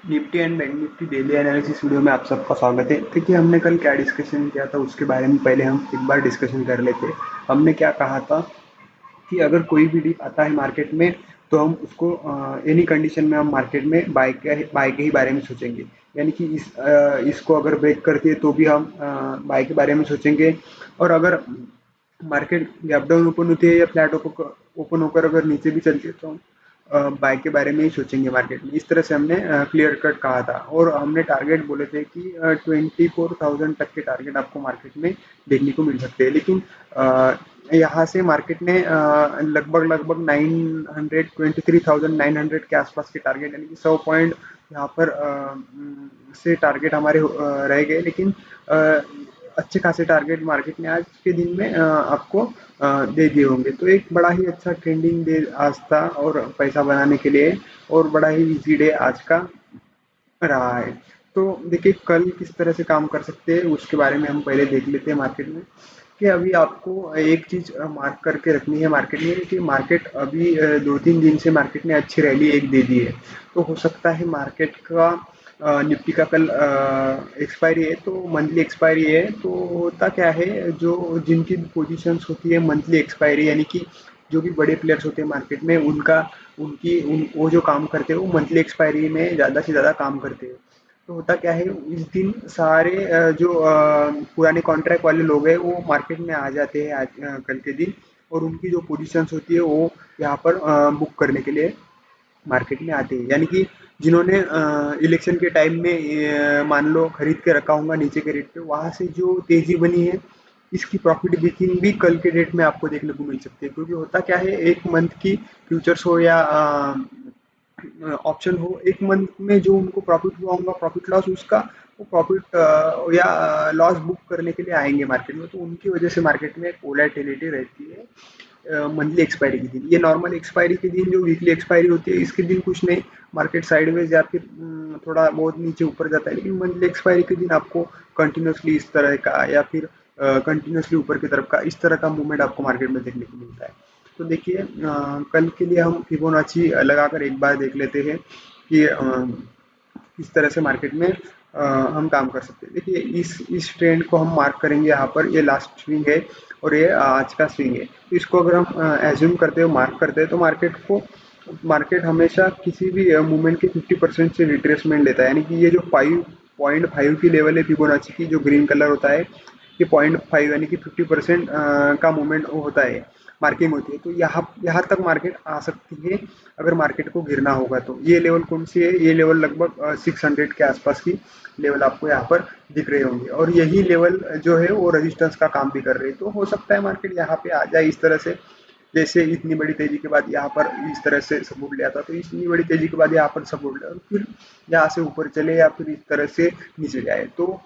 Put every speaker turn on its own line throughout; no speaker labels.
Nifty and bank Nifty daily analysis video में आप सबका स्वागत है। देखिए, हमने कल क्या डिस्कशन किया था उसके बारे में पहले हम एक बार डिस्कशन कर लेते हैं। हमने क्या कहा था कि अगर कोई भी डिप आता है मार्केट में तो हम उसको एनी कंडीशन में हम मार्केट में बाय के ही बारे में सोचेंगे। यानी कि इसको अगर ब्रेक करती है तो भी हम बाय के बारे में सोचेंगे। और अगर मार्केट गैप डाउन ओपन होती है या फ्लैट ओपन होकर अगर नीचे भी चलती है तो हम बाय के बारे में ही सोचेंगे मार्केट में। इस तरह से हमने क्लियर कट कहा था और हमने टारगेट बोले थे कि 24,000 तक के टारगेट आपको मार्केट में देखने को मिल सकते हैं। लेकिन यहाँ से मार्केट ने लगभग लगभग 923,900 के आसपास के टारगेट यानी कि 100 पॉइंट यहाँ पर से टारगेट हमारे रह गए। लेकिन अच्छे खासे टारगेट मार्केट ने आज के दिन में आपको दे दिए होंगे। तो एक बड़ा ही अच्छा ट्रेंडिंग डे आज था और पैसा बनाने के लिए, और बड़ा ही इजी डे आज का रहा है। तो देखिए, कल किस तरह से काम कर सकते हैं उसके बारे में हम पहले देख लेते हैं मार्केट में। कि अभी आपको एक चीज़ मार्क करके रखनी है मार्केट में कि मार्केट अभी 2-3 दिन से मार्केट ने अच्छी रैली एक दे दी है। तो हो सकता है मार्केट का निफ्टी का कल एक्सपायरी है, तो मंथली एक्सपायरी है। तो होता क्या है, जो जिनकी पोजीशंस होती है मंथली एक्सपायरी यानी कि जो भी बड़े प्लेयर्स होते हैं मार्केट में उनका उनकी उन वो जो काम करते हैं वो मंथली एक्सपायरी में ज़्यादा से ज़्यादा काम करते हैं। तो होता क्या है, इस दिन सारे जो पुराने कॉन्ट्रैक्ट वाले लोग हैं वो मार्केट में आ जाते हैं आज कल के दिन। और उनकी जो पोजीशंस होती है वो यहाँ पर बुक करने के लिए मार्केट में आते हैं। यानी कि जिन्होंने इलेक्शन के टाइम में मान लो खरीद के रखा होगा नीचे के रेट पे, वहाँ से जो तेजी बनी है इसकी प्रॉफिट बुकिंग भी कल के डेट में आपको देखने को मिल सकती है। क्योंकि होता क्या है, एक मंथ की फ्यूचर्स हो या ऑप्शन हो, एक मंथ में जो उनको प्रॉफिट हुआ होगा प्रॉफिट लॉस उसका वो प्रॉफिट या लॉस बुक करने के लिए आएंगे मार्केट में। तो उनकी वजह से मार्केट में एक वोलेटिलिटी रहती है मंथली एक्सपायरी के दिन। ये नॉर्मल एक्सपायरी के दिन जो वीकली एक्सपायरी होती है इसके दिन कुछ नहीं, मार्केट साइडवेज या फिर थोड़ा बहुत नीचे ऊपर जाता है। लेकिन मंथली एक्सपायरी के दिन आपको कंटिन्यूसली इस तरह का या फिर कंटिन्यूसली ऊपर की तरफ का इस तरह का मूवमेंट आपको मार्केट में देखने को मिलता है। तो देखिए, कल के लिए हम फिबोनाची लगाकर एक बार देख लेते हैं कि किस तरह से मार्केट में हम काम कर सकते हैं। देखिए, इस ट्रेंड को हम मार्क करेंगे यहाँ पर। ये लास्ट स्विंग है और ये आज का स्विंग है। तो इसको अगर हम एज्यूम करते हैं मार्क करते हैं तो मार्केट हमेशा किसी भी मूवमेंट के 50% से रिट्रेसमेंट लेता है। यानी कि ये जो 5.5 की लेवल है फिबोनाची की, जो ग्रीन कलर होता है, ये 0.5 यानी कि 50% का मूवमेंट होता है, मार्किंग होती है। तो यहाँ यहाँ तक मार्केट आ सकती है अगर मार्केट को गिरना होगा। तो ये लेवल कौन सी है, ये लेवल लगभग 600 के आसपास की लेवल आपको यहाँ पर दिख रहे होंगे। और यही लेवल जो है वो रेजिस्टेंस का काम भी कर रहे हैं। तो हो सकता है मार्केट यहाँ पे आ जाए इस तरह से। जैसे इतनी बड़ी तेजी के बाद यहाँ पर इस तरह से सपोर्ट लिया था, तो इतनी बड़ी तेजी के बाद यहाँ पर सपोर्ट लिया और फिर यहाँ से ऊपर चले या फिर इस तरह से नीचे जाए। तो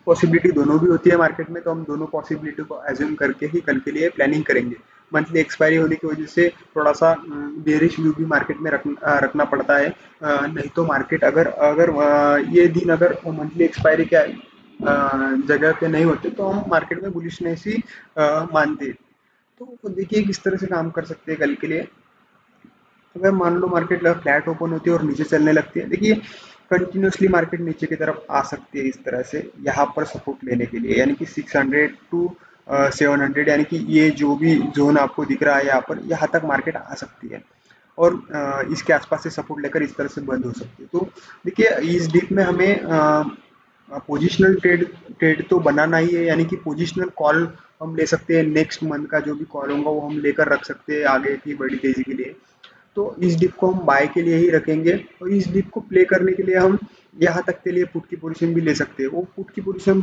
पॉसिबिलिटी दोनों भी होती है मार्केट में। तो हम दोनों पॉसिबिलिटी को एज्यूम करके ही कल के लिए प्लानिंग करेंगे। मंथली एक्सपायरी होने की वजह से थोड़ा सा बेरिश व्यू भी मार्केट में रखना पड़ता है। नहीं तो मार्केट अगर अगर ये दिन अगर मंथली एक्सपायरी के जगह पे नहीं होते तो हम मार्केट में बुलिशनेस ही मानते। तो देखिए किस तरह से काम कर सकते हैं कल के लिए। अगर मान लो मार्केट फ्लैट ओपन होती है और नीचे चलने लगती है, देखिए कंटिन्यूसली मार्केट नीचे की तरफ आ सकती है इस तरह से यहाँ पर सपोर्ट लेने के लिए। यानी कि 600 टू 700 यानी कि ये जो भी जोन आपको दिख रहा है यहाँ पर, यहाँ तक मार्केट आ सकती है। और इसके आसपास से सपोर्ट लेकर इस तरह से बंद हो सकती है। तो देखिए, इस डीप में हमें पोजिशनल ट्रेड ट्रेड तो बनाना ही है। यानी कि पोजिशनल कॉल हम ले सकते हैं, नेक्स्ट मंथ का जो भी कॉल होगा वो हम लेकर रख सकते हैं आगे की बड़ी तेजी के लिए। तो इस डिप को हम बाय के लिए ही रखेंगे और इस डिप को प्ले करने के लिए हम यहाँ तक के लिए पुट की पोजीशन भी ले सकते हैं। वो पुट की पोजीशन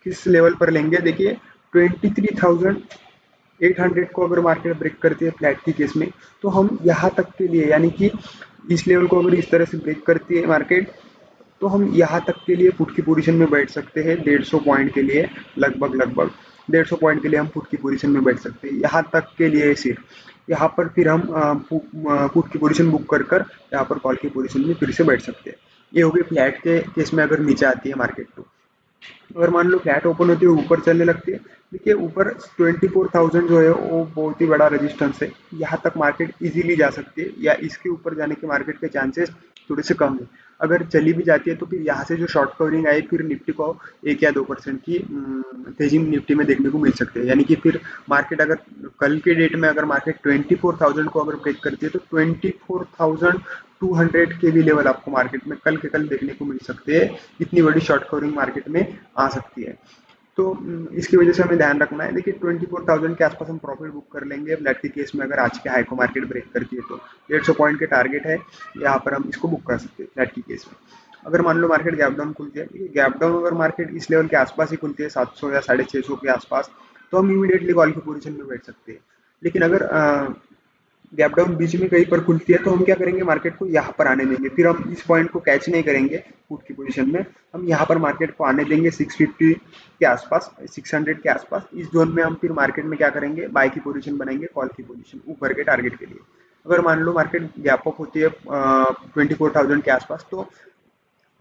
किस लेवल पर लेंगे, देखिए 23,800 को अगर मार्केट ब्रेक करती है फ्लैट की केस में, तो हम यहाँ तक के लिए यानी कि इस लेवल को अगर इस तरह से ब्रेक करती है मार्केट, तो हम यहाँ तक के लिए पुट की पोजीशन में बैठ सकते हैं 150 पॉइंट के लिए। लगभग लगभग 150 पॉइंट के लिए हम पुट की पोजीशन में बैठ सकते हैं, यहाँ तक के लिए सिर्फ। यहाँ पर फिर हम पुट की पोजीशन बुक कर कर यहाँ पर कॉल की पोजीशन में फिर से बैठ सकते हैं। ये हो गई फ्लैट के केस में अगर नीचे आती है मार्केट तो। अगर मान लो फ्लैट ओपन होती है ऊपर चलने लगती है, देखिए ऊपर 24,000 जो है वो बहुत ही बड़ा रेजिस्टेंस है, यहाँ तक मार्केट इजीली जा सकती है, या इसके ऊपर जाने के मार्केट के चांसेस थोड़े से कम है। अगर चली भी जाती है तो फिर यहाँ से जो शॉर्ट कवरिंग आई फिर निफ्टी को 1 या 2% की तेजी निफ्टी में देखने को मिल सकती है। यानी कि फिर मार्केट अगर कल के डेट में अगर मार्केट 24,000 को अगर ब्रेक करती है तो 24,200 के भी लेवल आपको मार्केट में कल के कल देखने को मिल सकते हैं। इतनी बड़ी शॉर्ट कवरिंग मार्केट में आ सकती है। तो इसकी वजह से हमें ध्यान रखना है। देखिए 24,000 के आसपास हम प्रॉफिट बुक कर लेंगे फ्लैट के केस में, अगर आज के हाई को मार्केट ब्रेक करती है तो 150 पॉइंट के टारगेट है, यहाँ पर हम इसको बुक कर सकते हैं फ्लैट की केस में। अगर मान लो मार्केट गैप डाउन खुलती है, गैप डाउन अगर मार्केट इस लेवल के आसपास ही खुलती है 700 या 650 के आसपास, तो हम इमीडिएटली कॉल की पोजीशन में बैठ सकते हैं। लेकिन अगर गैप डाउन बीच में कहीं पर खुलती है तो हम क्या करेंगे, मार्केट को यहाँ पर आने देंगे, फिर हम इस पॉइंट को कैच नहीं करेंगे पुट की पोजीशन में, हम यहाँ पर मार्केट को आने देंगे 650 के आसपास, 600 के आसपास। इस जोन में हम फिर मार्केट में क्या करेंगे, बाय की पोजीशन बनाएंगे, कॉल की पोजीशन ऊपर के टारगेट के लिए। अगर मान लो मार्केट गैप अप होती है 24,000 के आसपास, तो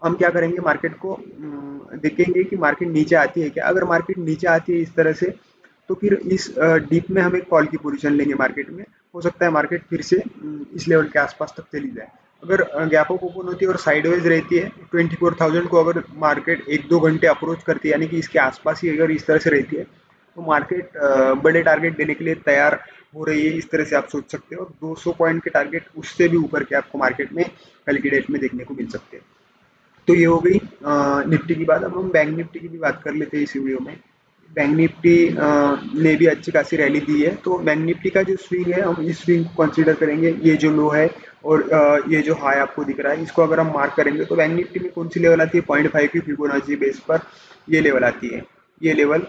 हम क्या करेंगे, मार्केट को देखेंगे कि मार्केट नीचे आती है क्या। अगर मार्केट नीचे आती है इस तरह से, तो फिर इस डीप में हम एक कॉल की पोजीशन लेंगे मार्केट में। हो सकता है मार्केट फिर से इस लेवल के आसपास तक चली जाए। अगर गैप अप ओपन होती है और साइडवेज रहती है 24,000 को अगर मार्केट 1-2 घंटे अप्रोच करती है, यानी कि इसके आसपास ही अगर इस तरह से रहती है, तो मार्केट बड़े टारगेट देने के लिए तैयार हो रही है, इस तरह से आप सोच सकते हो। और 200 पॉइंट के टारगेट उससे भी ऊपर के आपको मार्केट में कल की डेट में देखने को मिल सकते हैं। तो ये हो गई निफ्टी की बात। अब हम बैंक निफ्टी की भी बात कर लेते हैं इस वीडियो में। बैंक निफ्टी ने भी अच्छी खासी रैली दी है, तो बैंक निफ्टी का जो स्विंग है हम इस स्विंग को कंसीडर करेंगे। ये जो लो है और ये जो हाई आपको दिख रहा है, इसको अगर हम मार्क करेंगे तो बैंक निफ्टी में कौन सी लेवल आती है, 0.5 की फिबोनाची बेस पर ये लेवल आती है। ये लेवल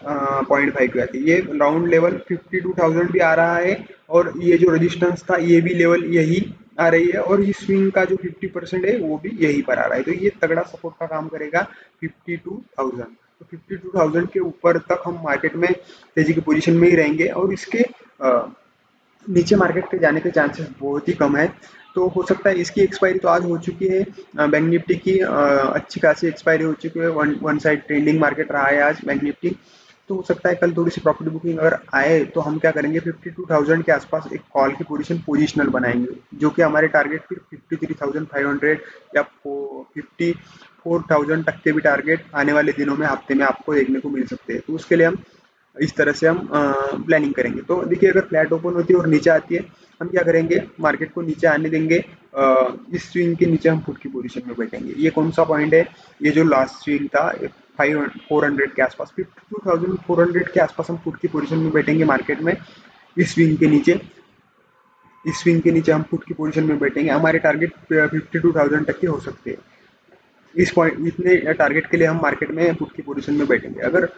0.5 की आती है। ये राउंड लेवल 52,000 भी आ रहा है, और ये जो रेजिस्टेंस था ये भी लेवल यही आ रही है, और इस स्विंग का जो 50% है वो भी यहीं पर आ रहा है। तो ये तगड़ा सपोर्ट का काम करेगा 52,000। तो 52,000 के ऊपर तक हम मार्केट में तेजी की पोजीशन में ही रहेंगे, और इसके नीचे मार्केट के जाने के चांसेस बहुत ही कम है। तो हो सकता है इसकी एक्सपायरी तो आज हो चुकी है, बैंक निफ्टी की अच्छी खासी एक्सपायरी हो चुकी है। वन साइड ट्रेंडिंग मार्केट रहा है आज बैंक निफ्टी। तो हो सकता है कल थोड़ी सी प्रॉफिट बुकिंग अगर आए तो हम क्या करेंगे, 52,000 के आसपास एक कॉल की पोजिशनल बनाएंगे, जो कि हमारे टारगेट फिर 53,500 या 54,000 तक के भी टारगेट आने वाले दिनों में, हफ्ते में आपको देखने को मिल सकते हैं। तो उसके लिए हम इस तरह से हम प्लानिंग करेंगे। तो देखिए अगर फ्लैट ओपन होती है और नीचे आती है, हम क्या करेंगे, मार्केट को नीचे आने देंगे। इस स्विंग के नीचे हम पुट की पोजीशन में बैठेंगे। ये कौन सा पॉइंट है, ये जो लास्ट स्विंग था 400 के आसपास, 52,400 के आसपास हम पुट की पोजीशन में बैठेंगे मार्केट में। इस स्विंग के नीचे, इस स्विंग के नीचे हम पुट की पोजीशन में बैठेंगे। हमारे टारगेट 52,000 तक के हो सकते हैं। इस पॉइंट इतने टारगेट के लिए हम मार्केट में पुट की पोजीशन में बैठेंगे। अगर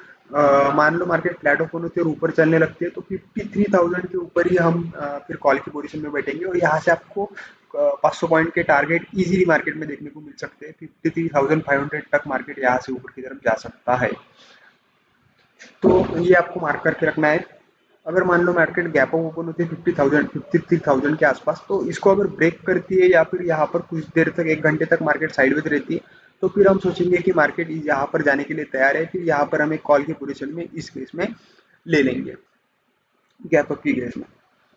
मान लो मार्केट फ्लैट ओपन होती है और ऊपर चलने लगती है, तो 53,000 के ऊपर ही हम फिर कॉल की पोजीशन में बैठेंगे, और यहाँ से आपको 500 पॉइंट के टारगेट इजीली मार्केट में देखने को मिल सकते हैं। 53,500 तक मार्केट यहाँ से ऊपर की तरफ जा सकता है। तो ये आपको मार्क करके रखना है। अगर मान लो मार्केट गैप अप ओपन होती है 53,000 के आसपास, तो इसको अगर ब्रेक करती है या फिर यहाँ पर कुछ देर तक 1 घंटे तक मार्केट साइडवेज रहती है, तो फिर हम सोचेंगे कि मार्केट यहाँ पर जाने के लिए तैयार है, फिर यहाँ पर हम एक कॉल की पोजीशन में इस केस में ले लेंगे, गैप अप की केस में।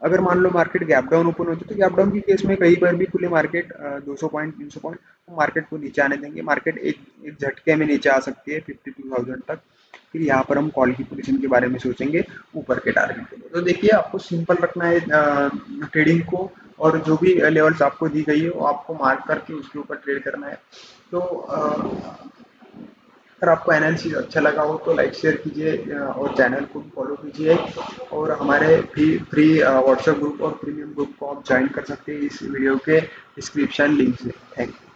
अगर मान लो मार्केट गैप डाउन ओपन होती है, तो गैप डाउन की केस में कहीं पर भी खुले मार्केट 200 पॉइंट 300 पॉइंट, तो मार्केट को नीचे आने देंगे। मार्केट एक एक झटके में नीचे आ सकती है 52,000 तक। फिर यहाँ पर हम कॉल की पोजीशन के बारे में सोचेंगे ऊपर के टारगेट के लिए। तो देखिए आपको सिंपल रखना है ट्रेडिंग को, और जो भी लेवल्स आपको दी गई है वो आपको मार्क करके उसके ऊपर ट्रेड करना है। तो अगर आपको एनालिसिस अच्छा लगा हो तो लाइक शेयर कीजिए, और चैनल को फॉलो कीजिए, और हमारे फ्री व्हाट्सएप ग्रुप और प्रीमियम ग्रुप को आप ज्वाइन कर सकते हैं इस वीडियो के डिस्क्रिप्शन लिंक से। Thank you.